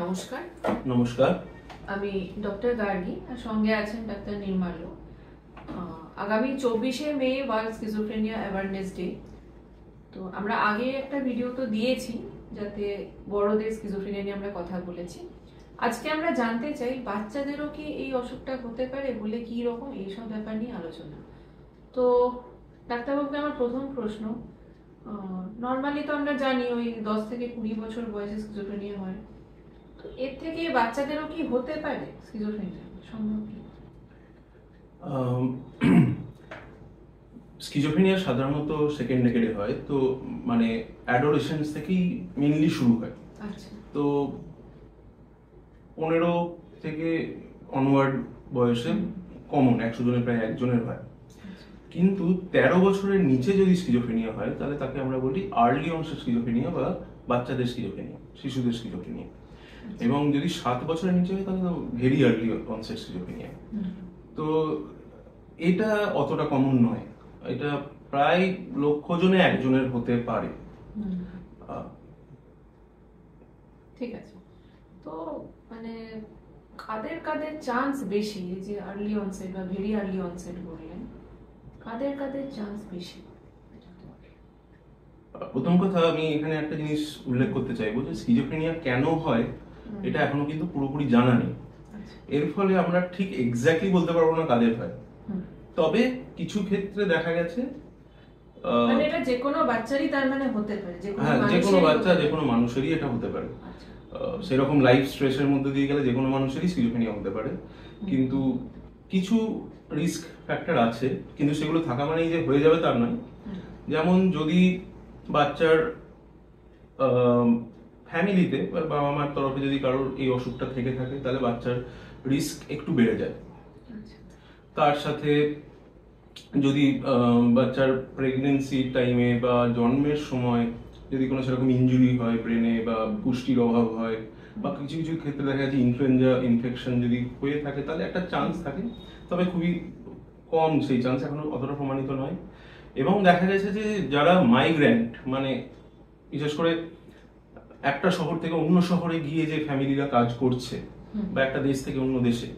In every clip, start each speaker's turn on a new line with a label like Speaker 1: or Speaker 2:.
Speaker 1: নমস্কার।
Speaker 2: নমস্কার।
Speaker 1: আমি ডক্টর গার্গী আর সঙ্গে আছেন ডাক্তার নির্মাল্য। আগামী 24শে May world schizophrenia awareness day. তো আমরা আগে একটা ভিডিও তো দিয়েছি যাতে বড়দের স্কিজোফ্রেনিয়া নিয়ে আমরা কথা বলেছি। আজকে আমরা জানতে চাই বাচ্চাদেরও কি এই অসুখটা হতে পারে, বলে কি রকম এইসব ব্যাপার নিয়ে আলোচনা। তো ডাক্তারবাবুকে আমার প্রথম প্রশ্ন, নর্মালি তো আমরা জানি ওই 10 থেকে 20 বছর বয়সে স্কিজোফ্রেনিয়া হয়, তো এর থেকে বাচ্চাদেরও কি হতে পারে স্কিজোফ্রেনিয়া, সম্ভব কি?
Speaker 2: স্কিজোফ্রেনিয়া সাধারণত সেকেন্ড ডেকেডে হয়, তো মানে অ্যাডোলেসেন্স থেকেই মেইনলি শুরু হয়।
Speaker 1: আচ্ছা।
Speaker 2: তো 15 থেকে অনওয়ার্ড বয়সে কমন 100 জনের প্রায় একজনের হয়। কিন্তু 13 বছরের নিচে যদি স্কিজোফ্রেনিয়া হয় তাহলে তাকে আমরা বলি আর্লি অনসেট স্কিজোফ্রেনিয়া বা বাচ্চাদের স্কিজোফ্রেনিয়া, শিশুদের স্কিজোফ্রেনিয়া। এবং যদি 7 বছরের নিচে হয় তাহলে তো ভেরি আর্লি অনসেট স্কিজোফ্রেনিয়া। তো এটা অতটা কমন নয়, এটা প্রায় লক্ষ জনে একজনের হতে পারে।
Speaker 1: ঠিক আছে। তো মানে কাদের কাদের চান্স বেশি, যে আর্লি অনসেট বা ভেরি আর্লি অনসেট বললেন, কাদের কাদের চান্স বেশি?
Speaker 2: প্রথম কথা আমি এখানে একটা জিনিস উল্লেখ করতে চাইবো যে স্কিজোফ্রেনিয়া কেন হয় এটা এখনো কিন্তু পুরোপুরি জানা নেই। এর ফলে আমরা ঠিক এক্স্যাক্টলি বলতে পারবো না কাদের হয়। তবে কিছু ক্ষেত্রে দেখা গেছে
Speaker 1: মানে এটা যে কোনো বাচ্চারই তার মানে হতে পারে,
Speaker 2: যে কোনো বাচ্চা যে কোনো মানুষেরই এটা হতে পারে। সেরকম লাইফ স্ট্রেসের মধ্যে দিয়ে গেলে যে কোনো মানুষেরই স্কিজোফ্রেনিয়া হতে পারে। কিন্তু কিছু রিস্ক ফ্যাক্টর আছে, কিন্তু সেগুলো থাকা মানেই যে হয়ে যাবে তার নয়। যেমন যদি বাচ্চার ফ্যামিলিতে বা বাবা মার তরফে যদি কারোর এই অসুখটা থেকে থাকে তাহলে বাচ্চার রিস্ক একটু বেড়ে যায়। তার সাথে যদি বাচ্চার প্রেগনেন্সি টাইমে বা জন্মের সময় যদি কোনো সেরকম ইনজুরি হয় ব্রেনে বা পুষ্টির অভাব হয় বা কিছু কিছু ক্ষেত্রে দেখা যাচ্ছে ইনফ্লুয়েঞ্জা ইনফেকশন যদি হয়ে থাকে তাহলে একটা চান্স থাকে, তবে খুবই কম, সেই চান্স এখনো অতটা প্রমাণিত নয়। এবং দেখা গেছে যে যারা মাইগ্রেন্ট, মানে বিশেষ করে একটা শহর থেকে অন্য শহরে গিয়ে যে ফ্যামিলিরা কাজ করছে বা একটা দেশ থেকে অন্য দেশে,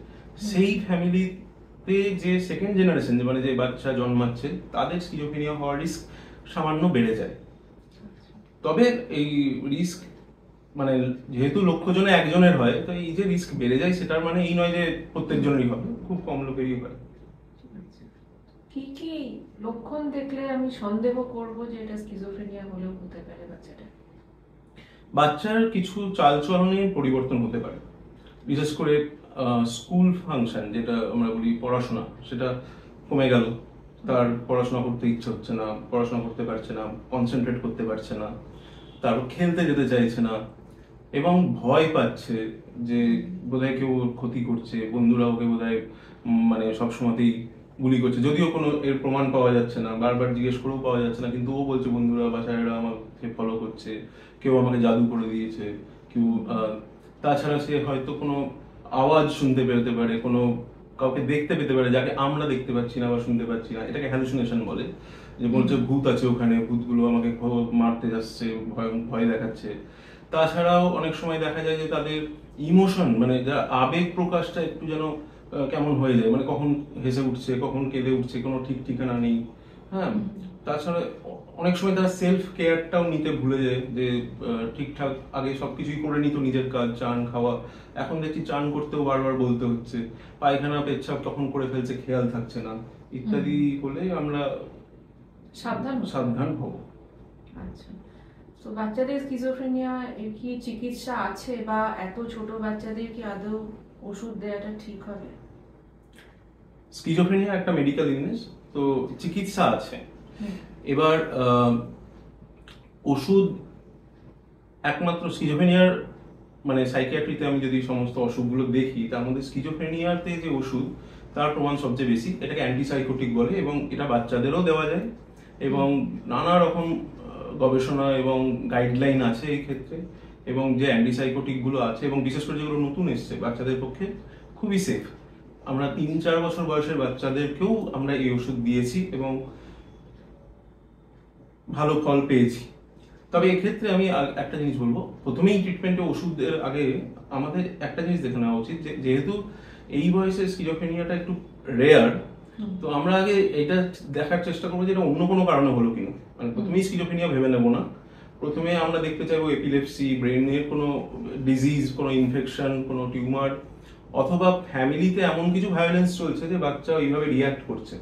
Speaker 2: সেই ফ্যামিলিতে যে সেকেন্ড জেনারেশন মানে যে বাচ্চা জন্মাচ্ছে তাদের স্কিজোফ্রেনিয়া হওয়ার রিস্ক সামান্য বেড়ে যায়। তবে এই রিস্ক মানে যেহেতু লক্ষ জনে একজনের হয়, তো এই যে রিস্ক বেড়ে যায় সেটার মানে এই নয় যে প্রত্যেক জনেরই হবে, খুব কম লোকেরই হয়।
Speaker 1: কি কি লক্ষণ দেখলে আমি সন্দেহ করব যে এটা স্কিজোফ্রেনিয়া হলেও হতে পারে বাচ্চাটা?
Speaker 2: বাচ্চার কিছু চালচলনের পরিবর্তন হতে পারে, বিশেষ করে স্কুল ফাংশন যেটা আমরা বলি পড়াশোনা, সেটা কমে গেল, তার পড়াশোনা করতে ইচ্ছে হচ্ছে না, পড়াশোনা করতে পারছে না, কনসেন্ট্রেট করতে পারছে না, তারপর খেলতে যেতে চাইছে না এবং ভয় পাচ্ছে যে বোধহয় কেউ ক্ষতি করছে, বন্ধুরা ওকে বোধহয় মানে সবসময়তেই গুলি করছে, যদিও কোনো এর প্রমাণ পাওয়া যাচ্ছে না, বারবার জিজ্ঞেস করেও পাওয়া যাচ্ছে না, কিন্তু ও বলছে বন্ধুরা বাচ্চারা আমাকে ফলো করছে, কেউ আমাকে জাদু করে দিয়েছে, কেউ তাছাড়া সে হয়তো কোনো আওয়াজ শুনতে পেতে পারে, কোনো কাউকে দেখতে পেতে পারে যাকে আমরা দেখতে পাচ্ছি না বা শুনতে পাচ্ছি না, এটাকে হ্যালুসিনেশন বলে, যে বলছে ভূত আছে ওখানে, ভূতগুলো আমাকে মারতে যাচ্ছে, ভয় দেখাচ্ছে। তাছাড়াও অনেক সময় দেখা যায় যে তাদের ইমোশন মানে যা আবেগ প্রকাশটা একটু যেন কেমন হয়ে যায়, মানে কখন হেসে উঠছে কখন কেঁদে উঠছে কোনো ঠিক ঠিকানা নেই। হ্যাঁ, তাছাড়া অনেক সময় তারা সেলফ কেয়ারটাও নিতে ভুলে যায়, যে ঠিকঠাক আগে সবকিছুই করে নিত নিজের কাজ, চান খাওয়া, এখন দেখছি চান করতেও বারবার বলতে হচ্ছে, পায়খানা পেচ্ছাপ তখন করে ফেলছে, খেয়াল থাকছে না, ইত্যাদি হলে আমরা সাবধান হব।
Speaker 1: আচ্ছা, তো বাচ্চাদের স্কিজোফ্রেনিয়া এর কি চিকিৎসা আছে, বা এত ছোট বাচ্চাদের কি আদৌ ওষুধ দেওয়াটা ঠিক হবে?
Speaker 2: স্কিজোফ্রেনিয়া একটা মেডিকেল ইলনেস, তো চিকিৎসা আছে। এবার ওষুধ একমাত্র স্কিজোফ্রেনিয়ার মানে সাইকিয়াট্রিতে আমি যদি সমস্ত অসুখগুলো দেখি তার মধ্যে স্কিজোফ্রেনিয়াতে যে ওষুধ তার প্রমাণ সবচেয়ে বেশি, এটাকে অ্যান্টিসাইকোটিক বলে এবং এটা বাচ্চাদেরও দেওয়া যায় এবং নানা রকম গবেষণা এবং গাইডলাইন আছে এই ক্ষেত্রে, এবং যে অ্যান্টিসাইকোটিক গুলো আছে এবং বিশেষ করে যেগুলো নতুন এসছে বাচ্চাদের পক্ষে খুবই সেফ। আমরা 3-4 বছর বয়সের বাচ্চাদেরকেও আমরা এই ওষুধ দিয়েছি এবং ভালো ফল পেয়েছি। তবে এক্ষেত্রে আমি একটা জিনিস বলবো, প্রথমেই ট্রিটমেন্টে ওষুধের আগে আমাদের একটা জিনিস দেখে নেওয়া উচিত, যেহেতু এই বয়সে স্কিজোফ্রেনিয়াটা একটু রেয়ার, তো আমরা আগে এটা দেখার চেষ্টা করবো যে এটা অন্য কোনো কারণে হলো কিনা। মানে প্রথমেই স্কিজোফ্রেনিয়া ভেবে নেবো না, প্রথমে আমরা দেখতে চাইবো এপিলেপসি, ব্রেনের কোনো ডিজিজ, কোনো ইনফেকশন, কোনো টিউমার, অথবা ফ্যামিলিতে এমন কিছু ভায়োলেন্স চলছে যে বাচ্চা এইভাবে রিয়াক্ট করছে।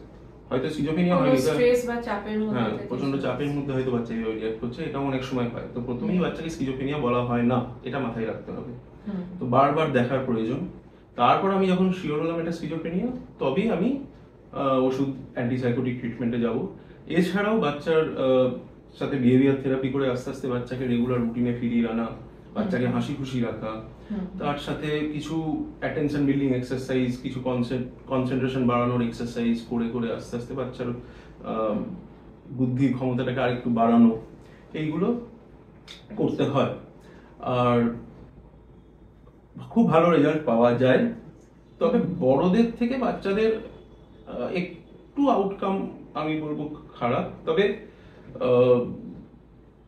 Speaker 2: হয়তো স্কিজোফ্রেনিয়া হয়নি,
Speaker 1: স্ট্রেস বা চাপের মধ্যে,
Speaker 2: হ্যাঁ প্রচন্ড চাপের মধ্যে হয়তো বাচ্চা এইভাবে রিয়াক্ট করছে, এটা অনেক সময় হয়। তো প্রথমেই বাচ্চাকে স্কিজোফ্রেনিয়া বলা হয় না, এটা মাথায় রাখতে হবে। তো বারবার দেখার প্রয়োজন। তারপর আমি যখন শিওর হলাম এটা স্কিজোফ্রেনিয়া, তবেই আমি ওষুধ অ্যান্টিসাইকোটিক ট্রিটমেন্টে যাব। এছাড়াও বাচ্চার সাথে বিহেভিয়ার থেরাপি করে আস্তে আস্তে বাচ্চাকে রেগুলার রুটিনে ফিরিয়ে আনা, বাচ্চাকে হাসি খুশি রাখা, তার সাথে কিছু অ্যাটেনশন বিল্ডিং এক্সারসাইজ, কিছু কনসেন্ট্রেশন বাড়ানোর এক্সারসাইজ করে করে আস্তে আস্তে বাচ্চার বুদ্ধির ক্ষমতাটাকে আরেকটু বাড়ানো, এইগুলো করতে হয়। আর খুব ভালো রেজাল্ট পাওয়া যায়। তবে বড়দের থেকে বাচ্চাদের একটু আউটকাম আমি বলবো খারাপ। তবে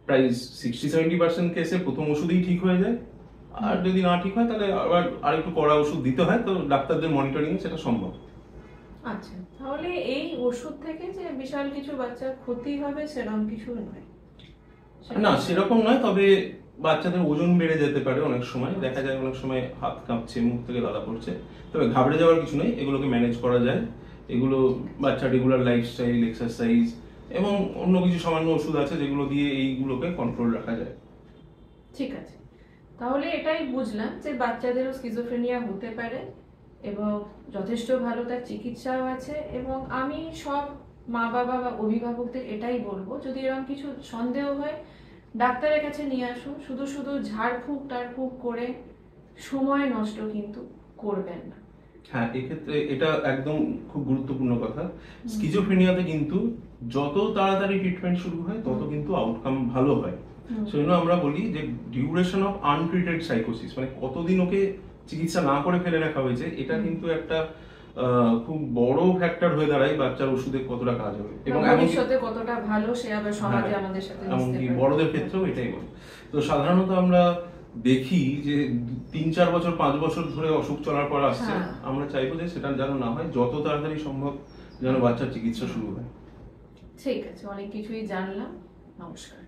Speaker 2: প্রায় 60-70% কেসে প্রথম ওষুধেই ঠিক হয়ে যায়, আর যদি না ঠিক হয় তাহলে আবার আরেকটু কড়া ওষুধ দিতে হয়, তো ডাক্তারদের মনিটরিং সেটা সম্ভব।
Speaker 1: আচ্ছা, তাহলে এই ওষুধ থেকে যে বিশাল কিছু বাচ্চার ক্ষতি হবে সেরকম কিছু নয়?
Speaker 2: না সেরকম নয়, তবে বাচ্চাদের ওজন বেড়ে যেতে পারে, অনেক সময় দেখা যায় অনেক সময় হাত কাঁপছে, মুখ থেকে লালা পড়ছে, তবে ঘাবড়ে যাওয়ার কিছু নেই, এগুলোকে ম্যানেজ করা যায়। এগুলো বাচ্চা রেগুলার লাইফস্টাইল, এক্সারসাইজ এবং অন্য কিছু সামান্য ওষুধ আছে যেগুলো দিয়ে এইগুলোকে কন্ট্রোল রাখা যায়।
Speaker 1: ঠিক আছে, তাহলে এটাই বুঝলাম যে বাচ্চাদেরও স্কিজোফ্রেনিয়া হতে পারে এবং যথেষ্ট ভালো তার চিকিৎসাও আছে। এবং আমি সব মা বাবা বা অভিভাবকদের এটাই বলবো, যদি এরকম কিছু সন্দেহ হয় ডাক্তারের কাছে নিয়ে আসুন। শুধু শুধু ঝাড়ফুঁক টাড়ফুঁক করে সময় নষ্ট কিন্তু করবেন না।
Speaker 2: হ্যাঁ, এক্ষেত্রে এটা একদম খুব গুরুত্বপূর্ণ কথা। স্কিজোফ্রেনিয়াতে কিন্তু যত তাড়াতাড়ি ট্রিটমেন্ট শুরু হয় তত কিন্তু আউটকাম ভালো হয়। সেজন্য আমরা বলি যে ডিউরেশন অফ আনট্রিটেড সাইকোসিস, মানে কতদিন ওকে চিকিৎসা না করে ফেলে রাখা হয়েছে, এটা কিন্তু একটা খুব বড় ফ্যাক্টর হয়ে দাঁড়ায় বাচ্চার ওষুধে কতটা কাজ হবে এবং
Speaker 1: ভবিষ্যতে কতটা ভালো সে আবার সমাজে আমাদের সাথে মিশতে
Speaker 2: এমনকি
Speaker 1: পারে।
Speaker 2: বড়দের ক্ষেত্রেও এটাই বলে। তো সাধারণত আমরা দেখি যে 3-4 বছর 5 বছর ধরে অসুখ চলার পর আসছে, আমরা চাইবো যে সেটা যেন না হয়, যত তাড়াতাড়ি সম্ভব যেন বাচ্চার চিকিৎসা শুরু হয়।
Speaker 1: ঠিক আছে, অনেক কিছুই জানলাম। নমস্কার।